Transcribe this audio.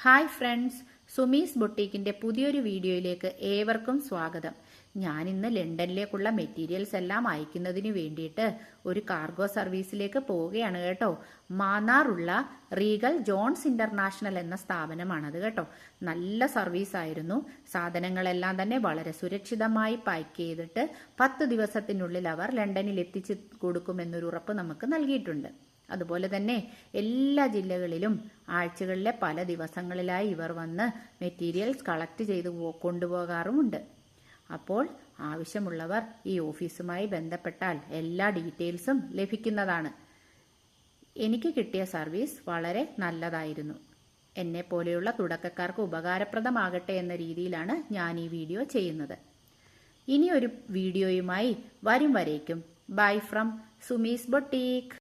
Hi friends, Sumi's ബൊട്ടീക്കിന്റെ പുതിയൊരു വീഡിയോയിലേക്ക് ഏവർക്കും സ്വാഗതം. ഞാൻ ഇന്ന് ലണ്ടനിലേക്കുള്ള മെറ്റീരിയൽസ് എല്ലാം അയക്കുന്നതിന് വേണ്ടിയിട്ട് ഒരു കാർഗോ സർവീസിലേക്ക് പോവുകയാണ് കേട്ടോ. മാന്നാറുള്ള റീഗൽ ജോൺസ് ഇന്റർനാഷണൽ എന്ന സ്ഥാപനമാണത് കേട്ടോ. നല്ല സർവീസ് ആയിരുന്നു. സാധനങ്ങളെല്ലാം തന്നെ വളരെ സുരക്ഷിതമായി പാക്ക് ചെയ്തിട്ട് 10 ദിവസത്തിനുള്ളിൽ അവർ ലണ്ടനിൽ എത്തിച്ചു കൊടുക്കുമെന്നൊരു ഉറപ്പ് നമുക്ക് നൽകിയിട്ടുണ്ട്. അതുപോലെ തന്നെ എല്ലാ ജില്ലകളിലും ആഴ്ചകളിലെ പല ദിവസങ്ങളിലായി ഇവർ വന്ന് മെറ്റീരിയൽസ് കളക്ട് ചെയ്ത് കൊണ്ടുപോകാറുമുണ്ട്. അപ്പോൾ ആവശ്യമുള്ളവർ ഈ ഓഫീസുമായി ബന്ധപ്പെട്ടാൽ എല്ലാ ഡീറ്റെയിൽസും ലഭിക്കുന്നതാണ്. എനിക്ക് കിട്ടിയ സർവീസ് വളരെ നല്ലതായിരുന്നു. എന്നെ പോലെയുള്ള തുടക്കക്കാർക്ക് ഉപകാരപ്രദമാകട്ടെ എന്ന രീതിയിലാണ് ഞാൻ ഈ വീഡിയോ ചെയ്യുന്നത്. ഇനി ഒരു വീഡിയോയുമായി വരും വരേക്കും ബൈ ഫ്രം സുമീസ് ബൊട്ടീക്ക്.